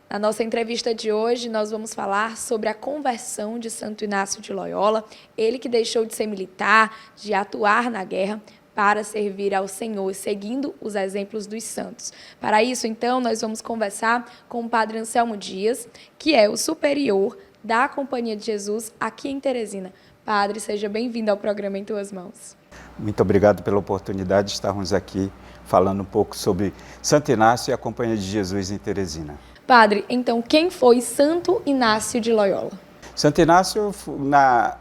Na nossa entrevista de hoje, nós vamos falar sobre a conversão de Santo Inácio de Loyola, ele que deixou de ser militar, de atuar na guerra, para servir ao Senhor, seguindo os exemplos dos santos. Para isso, então, nós vamos conversar com o Padre Anselmo Dias, que é o superior da Companhia de Jesus aqui em Teresina. Padre, seja bem-vindo ao programa Em Tuas Mãos. Muito obrigado pela oportunidade de estarmos aqui falando um pouco sobre Santo Inácio e a Companhia de Jesus em Teresina. Padre, então, quem foi Santo Inácio de Loyola? Santo Inácio,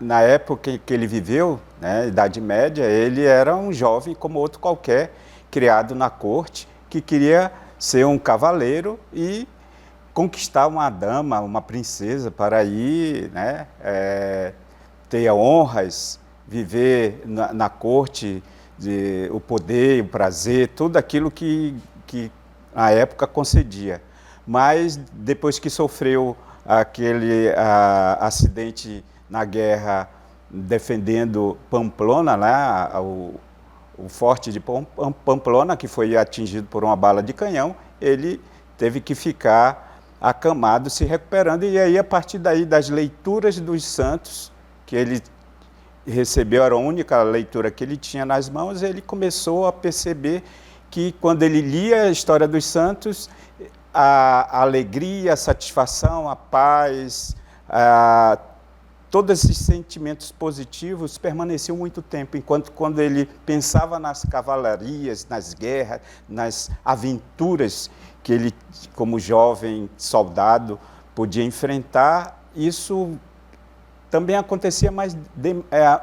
na época que ele viveu, Idade Média, ele era um jovem como outro qualquer, criado na corte, que queria ser um cavaleiro e conquistar uma dama, uma princesa, para ir, ter honras, viver na corte, o poder, o prazer, tudo aquilo que a época concedia. Mas depois que sofreu aquele acidente na guerra defendendo Pamplona, o forte de Pamplona, que foi atingido por uma bala de canhão, ele teve que ficar acamado, se recuperando, e aí a partir daí das leituras dos santos, que ele recebeu, era a única leitura que ele tinha nas mãos, ele começou a perceber que quando ele lia a história dos santos, a alegria, a satisfação, a paz, todos esses sentimentos positivos permaneciam muito tempo, enquanto quando ele pensava nas cavalarias, nas guerras, nas aventuras que ele, como jovem soldado, podia enfrentar, isso também acontecia, mas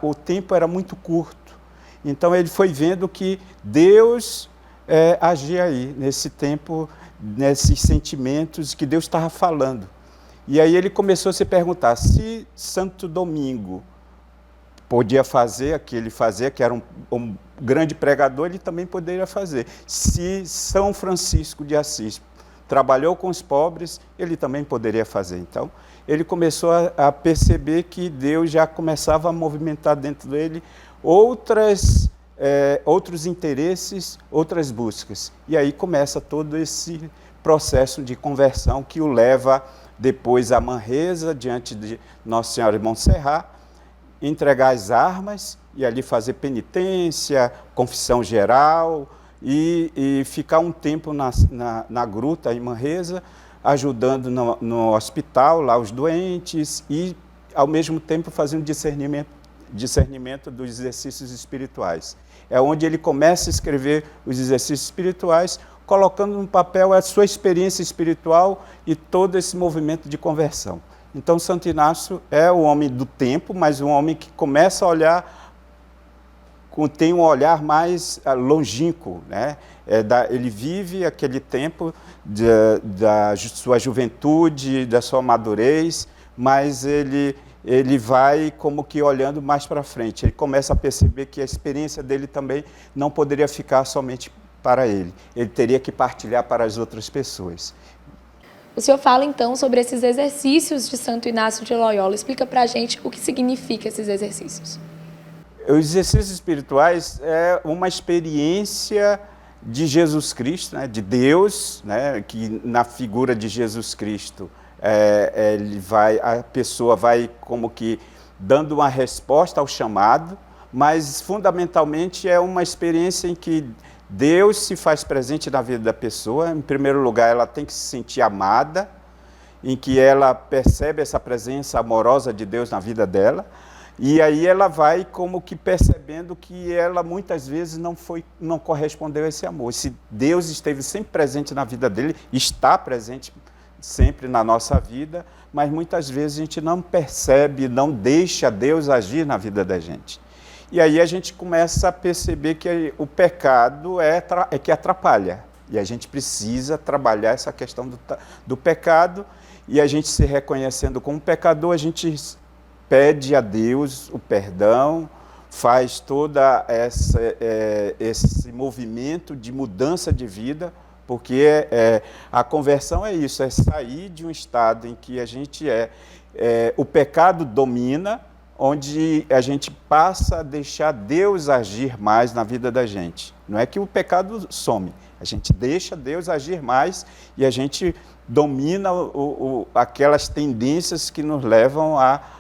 o tempo era muito curto. Então ele foi vendo que Deus agia aí, nesse tempo, nesses sentimentos que Deus estava falando. E aí ele começou a se perguntar, se Santo Domingo podia fazer o que ele fazia, que era um grande pregador, ele também poderia fazer. Se São Francisco de Assis trabalhou com os pobres, ele também poderia fazer. Então, ele começou a perceber que Deus já começava a movimentar dentro dele outros interesses, outras buscas. E aí começa todo esse processo de conversão que o leva depois a Manresa, diante de Nossa Senhora de Montserrat, entregar as armas e ali fazer penitência, confissão geral e ficar um tempo na gruta em Manresa, ajudando no hospital, lá os doentes e, ao mesmo tempo, fazendo discernimento dos exercícios espirituais. É onde ele começa a escrever os exercícios espirituais, colocando no papel a sua experiência espiritual e todo esse movimento de conversão. Então, Santo Inácio é o homem do tempo, mas um homem que começa a olhar, tem um olhar mais longínquo, ele vive aquele tempo da sua juventude, da sua madurez, mas ele vai como que olhando mais para frente. Ele começa a perceber que a experiência dele também não poderia ficar somente para ele. Ele teria que partilhar para as outras pessoas. O senhor fala, então, sobre esses exercícios de Santo Inácio de Loyola. Explica para a gente o que significa esses exercícios. Os exercícios espirituais é uma experiência de Jesus Cristo, de Deus, que na figura de Jesus Cristo, a pessoa vai como que dando uma resposta ao chamado, mas fundamentalmente é uma experiência em que Deus se faz presente na vida da pessoa. Em primeiro lugar, ela tem que se sentir amada, em que ela percebe essa presença amorosa de Deus na vida dela, e aí ela vai como que percebendo que ela muitas vezes não correspondeu a esse amor. Se Deus esteve sempre presente na vida dele, está presente sempre na nossa vida, mas muitas vezes a gente não percebe, não deixa Deus agir na vida da gente. E aí a gente começa a perceber que o pecado é que atrapalha. E a gente precisa trabalhar essa questão do pecado, e a gente se reconhecendo como pecador, a gente pede a Deus o perdão, faz todo esse movimento de mudança de vida, porque a conversão é isso, é sair de um estado em que a gente o pecado domina, onde a gente passa a deixar Deus agir mais na vida da gente. Não é que o pecado some, a gente deixa Deus agir mais e a gente domina aquelas tendências que nos levam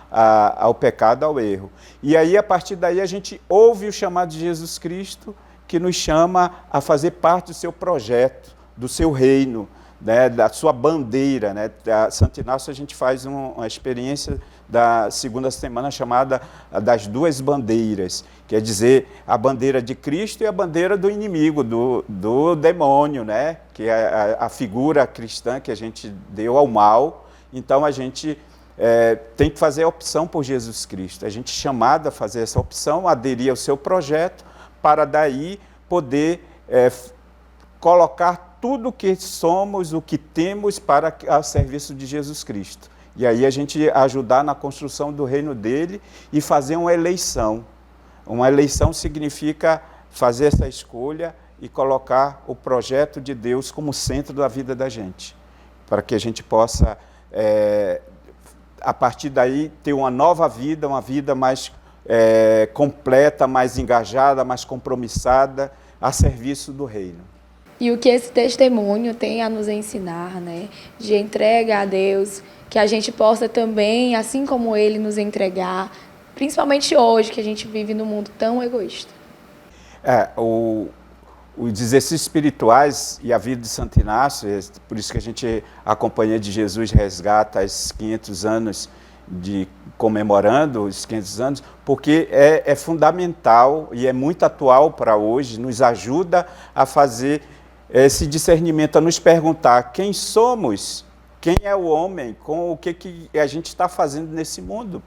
ao pecado, ao erro. E aí, a partir daí, a gente ouve o chamado de Jesus Cristo, que nos chama a fazer parte do seu projeto, do seu reino, né, da sua bandeira. Né? A Santo Inácio, a gente faz uma experiência da segunda semana chamada das duas bandeiras, quer dizer, a bandeira de Cristo e a bandeira do inimigo, do demônio, né? Que é a figura cristã que a gente deu ao mal. Então, a gente tem que fazer a opção por Jesus Cristo. A gente é chamado a fazer essa opção, aderir ao seu projeto, para daí poder colocar tudo o que somos, o que temos para a serviço de Jesus Cristo. E aí a gente ajudar na construção do reino dele e fazer uma eleição. Uma eleição significa fazer essa escolha e colocar o projeto de Deus como centro da vida da gente, para que a gente possa, a partir daí, ter uma nova vida, uma vida mais completa, mais engajada, mais compromissada, a serviço do reino. E o que esse testemunho tem a nos ensinar, né? De entrega a Deus, que a gente possa também, assim como ele, nos entregar, principalmente hoje, que a gente vive num mundo tão egoísta. Os exercícios espirituais e a vida de Santo Inácio, por isso que a gente, a Companhia de Jesus, resgata os 500 anos, comemorando os 500 anos, porque é fundamental e é muito atual para hoje, nos ajuda a fazer esse discernimento, a nos perguntar quem somos, quem é o homem, com o que a gente está fazendo nesse mundo.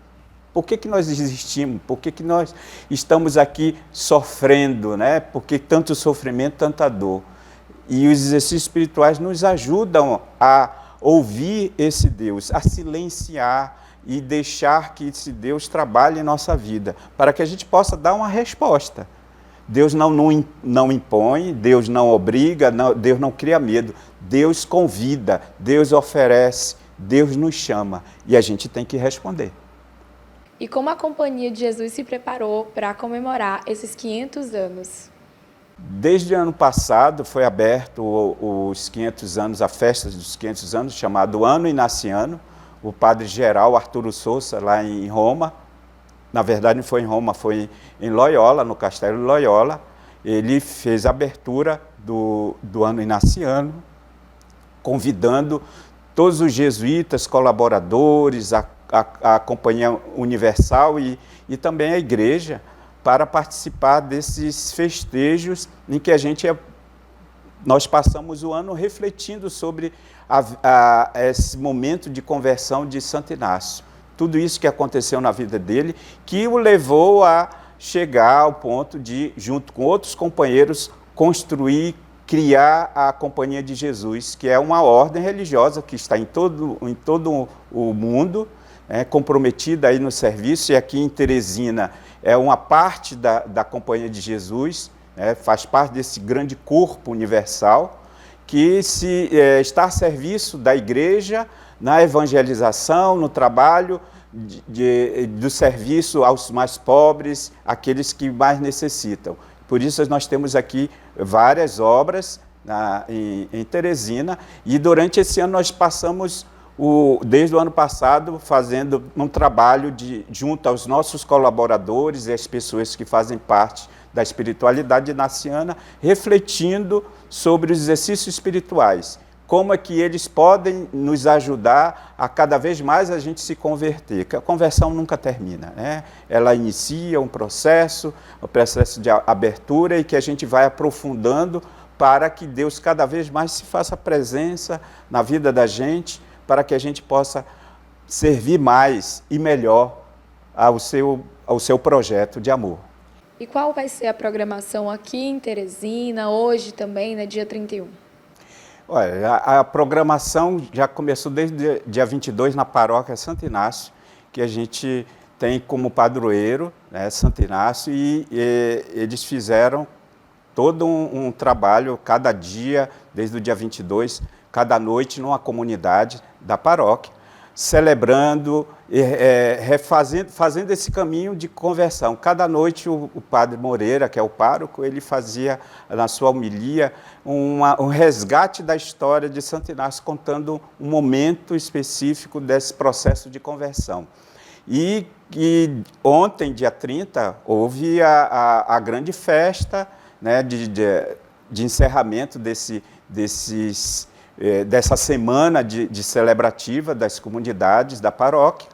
Por que nós existimos? Por que nós estamos aqui sofrendo, né? Por que tanto sofrimento, tanta dor? E os exercícios espirituais nos ajudam a ouvir esse Deus, a silenciar e deixar que esse Deus trabalhe em nossa vida, para que a gente possa dar uma resposta. Deus não impõe, Deus não obriga, Deus não cria medo. Deus convida, Deus oferece, Deus nos chama e a gente tem que responder. E como a Companhia de Jesus se preparou para comemorar esses 500 anos? Desde o ano passado foi aberto os 500 anos, a festa dos 500 anos, chamado Ano Inaciano. O padre geral Arturo Sousa, lá em Roma, na verdade não foi em Roma, foi em Loyola, no Castelo Loyola, ele fez a abertura do Ano Inaciano, convidando todos os jesuítas, colaboradores, a Companhia Universal e também a Igreja, para participar desses festejos em que nós passamos o ano refletindo sobre esse momento de conversão de Santo Inácio. Tudo isso que aconteceu na vida dele, que o levou a chegar ao ponto de, junto com outros companheiros, construir, criar a Companhia de Jesus, que é uma ordem religiosa que está em todo o mundo, comprometida aí no serviço, e aqui em Teresina é uma parte da Companhia de Jesus, faz parte desse grande corpo universal, que está a serviço da Igreja, na evangelização, no trabalho do serviço aos mais pobres, aqueles que mais necessitam. Por isso nós temos aqui várias obras em Teresina, e durante esse ano nós passamos, desde o ano passado, fazendo um trabalho junto aos nossos colaboradores e as pessoas que fazem parte da espiritualidade inaciana, refletindo sobre os exercícios espirituais. Como é que eles podem nos ajudar a cada vez mais a gente se converter, que a conversão nunca termina, né? Ela inicia um processo de abertura e que a gente vai aprofundando para que Deus cada vez mais se faça presença na vida da gente, para que a gente possa servir mais e melhor ao seu projeto de amor. E qual vai ser a programação aqui em Teresina, hoje também, né, dia 31? Olha, a programação já começou desde o dia 22 na paróquia Santo Inácio, que a gente tem como padroeiro, né, Santo Inácio, e eles fizeram todo um trabalho, cada dia, desde o dia 22, cada noite, numa comunidade da paróquia. celebrando, fazendo esse caminho de conversão. Cada noite o padre Moreira, que é o pároco, ele fazia na sua homilia um resgate da história de Santo Inácio, contando um momento específico desse processo de conversão. E ontem, dia 30, houve a grande festa, né, de encerramento dessa semana de celebrativa das comunidades da paróquia.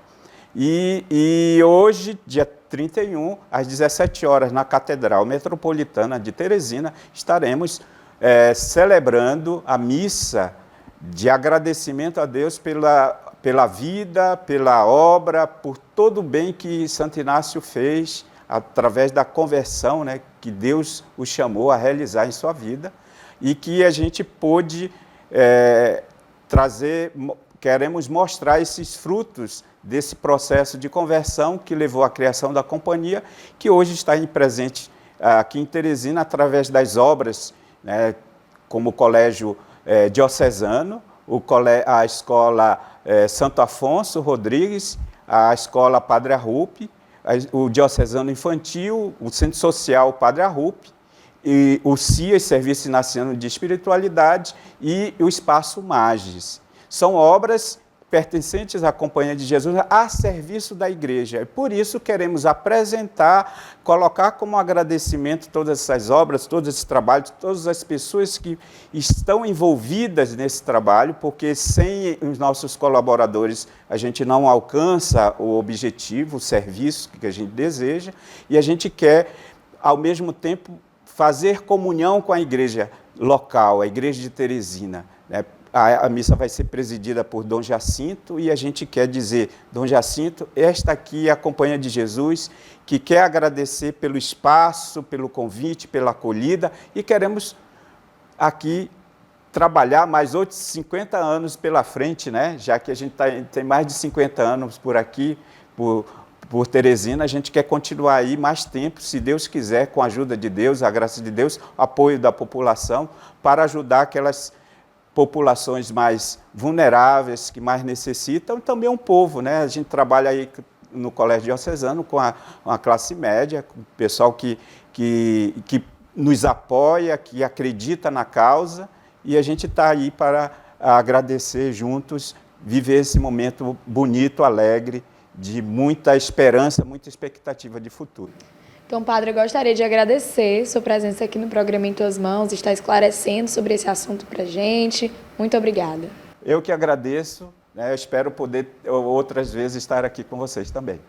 E hoje, dia 31, às 17 horas, na Catedral Metropolitana de Teresina, estaremos celebrando a missa de agradecimento a Deus pela vida, pela obra, por todo o bem que Santo Inácio fez através da conversão, né, que Deus o chamou a realizar em sua vida, e que a gente pôde queremos mostrar esses frutos desse processo de conversão que levou à criação da companhia, que hoje está presente aqui em Teresina através das obras, né, como o Colégio Diocesano, a Escola Santo Afonso Rodrigues, a Escola Padre Arrupe, o Diocesano Infantil, o Centro Social Padre Arrupe, e o CIAS, Serviço Inaciano de Espiritualidade, e o Espaço Magis. São obras pertencentes à Companhia de Jesus a serviço da igreja. E por isso queremos apresentar, colocar como agradecimento todas essas obras, todos esses trabalhos, todas as pessoas que estão envolvidas nesse trabalho, porque sem os nossos colaboradores a gente não alcança o objetivo, o serviço que a gente deseja, e a gente quer, ao mesmo tempo, fazer comunhão com a igreja local, a igreja de Teresina, né? A missa vai ser presidida por Dom Jacinto e a gente quer dizer, Dom Jacinto, esta aqui é a Companhia de Jesus, que quer agradecer pelo espaço, pelo convite, pela acolhida, e queremos aqui trabalhar mais outros 50 anos pela frente, né? Já que a gente tem mais de 50 anos por aqui, por Teresina, a gente quer continuar aí mais tempo, se Deus quiser, com a ajuda de Deus, a graça de Deus, apoio da população, para ajudar aquelas populações mais vulneráveis, que mais necessitam, e também um povo, né? A gente trabalha aí no Colégio Diocesano com a classe média, com o pessoal que nos apoia, que acredita na causa, e a gente está aí para agradecer juntos, viver esse momento bonito, alegre, de muita esperança, muita expectativa de futuro. Então, padre, eu gostaria de agradecer sua presença aqui no programa Em Tuas Mãos, está esclarecendo sobre esse assunto para a gente. Muito obrigada. Eu que agradeço, né? Eu espero poder outras vezes estar aqui com vocês também.